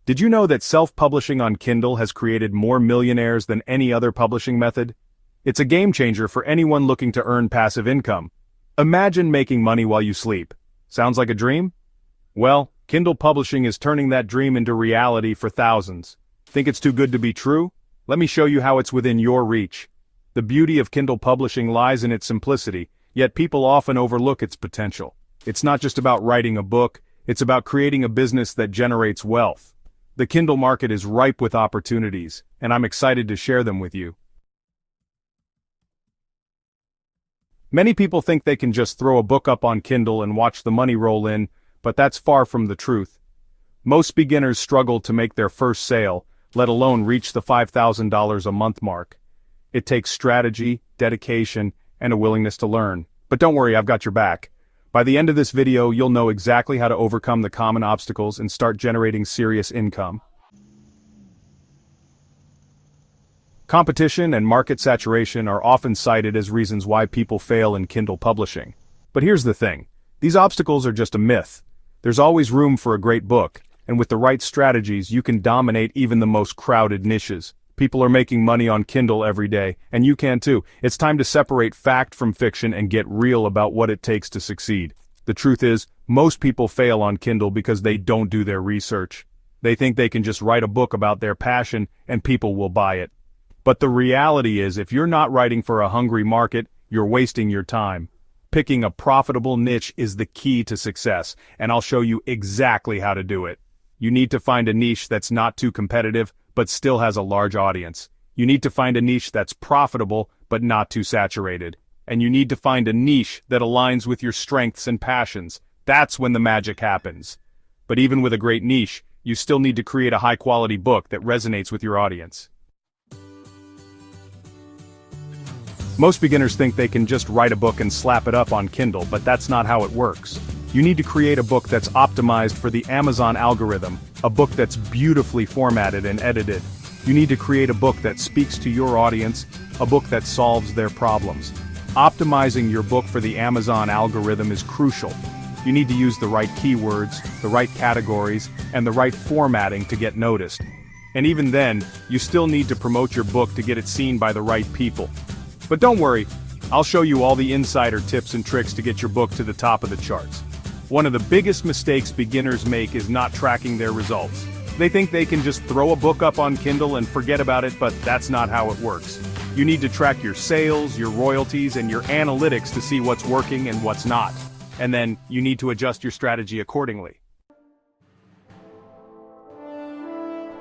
Did you know that self-publishing on Kindle has created more millionaires than any other publishing method? It's a game changer for anyone looking to earn passive income. Imagine making money while you sleep. Sounds like a dream? Well, Kindle publishing is turning that dream into reality for thousands. Think it's too good to be true? Let me show you how it's within your reach. The beauty of Kindle publishing lies in its simplicity, yet people often overlook its potential. It's not just about writing a book, it's about creating a business that generates wealth. The Kindle market is ripe with opportunities, and I'm excited to share them with you. Many people think they can just throw a book up on Kindle and watch the money roll in, but that's far from the truth. Most beginners struggle to make their first sale, let alone reach the $5,000 a month mark. It takes strategy, dedication, and a willingness to learn. But don't worry, I've got your back. By the end of this video, you'll know exactly how to overcome the common obstacles and start generating serious income. Competition and market saturation are often cited as reasons why people fail in Kindle publishing. But here's the thing. These obstacles are just a myth. There's always room for a great book, and with the right strategies, you can dominate even the most crowded niches. People are making money on Kindle every day, and you can too. It's time to separate fact from fiction and get real about what it takes to succeed. The truth is, most people fail on Kindle because they don't do their research. They think they can just write a book about their passion and people will buy it. But the reality is, if you're not writing for a hungry market, you're wasting your time. Picking a profitable niche is the key to success, and I'll show you exactly how to do it. You need to find a niche that's not too competitive, but still has a large audience. You need to find a niche that's profitable, but not too saturated. And you need to find a niche that aligns with your strengths and passions. That's when the magic happens. But even with a great niche, you still need to create a high-quality book that resonates with your audience. Most beginners think they can just write a book and slap it up on Kindle, but that's not how it works. You need to create a book that's optimized for the Amazon algorithm, a book that's beautifully formatted and edited. You need to create a book that speaks to your audience, a book that solves their problems. Optimizing your book for the Amazon algorithm is crucial. You need to use the right keywords, the right categories, and the right formatting to get noticed. And even then, you still need to promote your book to get it seen by the right people. But don't worry, I'll show you all the insider tips and tricks to get your book to the top of the charts. One of the biggest mistakes beginners make is not tracking their results. They think they can just throw a book up on Kindle and forget about it, but that's not how it works. You need to track your sales, your royalties, and your analytics to see what's working and what's not. And then, you need to adjust your strategy accordingly.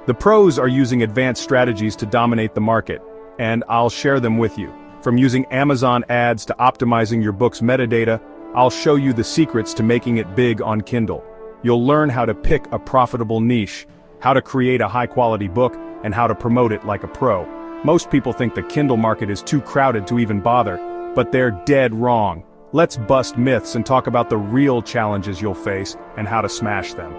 The pros are using advanced strategies to dominate the market, and I'll share them with you. From using Amazon ads to optimizing your book's metadata, I'll show you the secrets to making it big on Kindle. You'll learn how to pick a profitable niche, how to create a high-quality book, and how to promote it like a pro. Most people think the Kindle market is too crowded to even bother, but they're dead wrong. Let's bust myths and talk about the real challenges you'll face and how to smash them.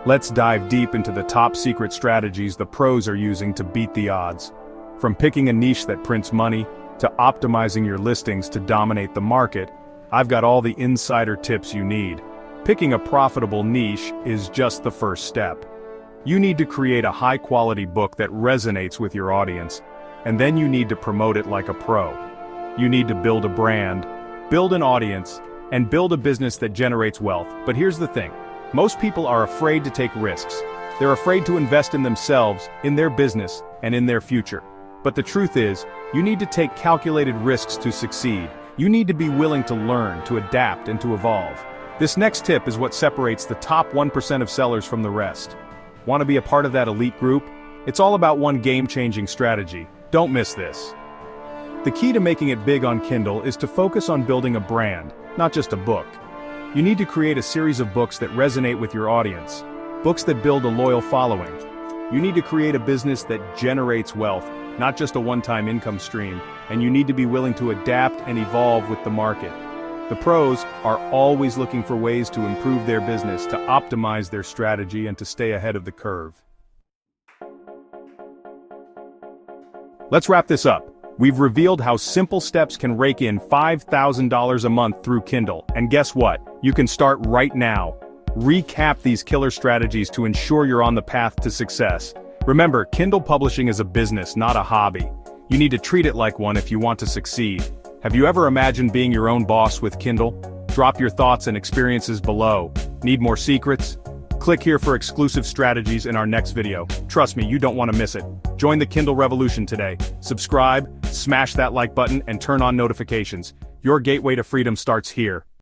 Let's dive deep into the top secret strategies the pros are using to beat the odds. From picking a niche that prints money, to optimizing your listings to dominate the market, I've got all the insider tips you need. Picking a profitable niche is just the first step. You need to create a high-quality book that resonates with your audience, and then you need to promote it like a pro. You need to build a brand, build an audience, and build a business that generates wealth. But here's the thing. Most people are afraid to take risks. They're afraid to invest in themselves, in their business, and in their future. But the truth is, you need to take calculated risks to succeed. You need to be willing to learn, to adapt, and to evolve. This next tip is what separates the top 1% of sellers from the rest. Want to be a part of that elite group? It's all about one game-changing strategy. Don't miss this. The key to making it big on Kindle is to focus on building a brand, not just a book. You need to create a series of books that resonate with your audience, books that build a loyal following. You need to create a business that generates wealth, not just a one-time income stream, and you need to be willing to adapt and evolve with the market. The pros are always looking for ways to improve their business, to optimize their strategy, and to stay ahead of the curve. Let's wrap this up. We've revealed how simple steps can rake in $5,000 a month through Kindle, and guess what? You can start right now. recap these killer strategies to ensure you're on the path to success. Remember, Kindle publishing is a business, not a hobby. You need to treat it like one if you want to succeed. Have you ever imagined being your own boss with Kindle? Drop your thoughts and experiences below. Need more secrets? Click here for exclusive strategies in our next video. Trust me, you don't want to miss it. Join the Kindle revolution today. Subscribe, smash that like button, and turn on notifications. Your gateway to freedom starts here.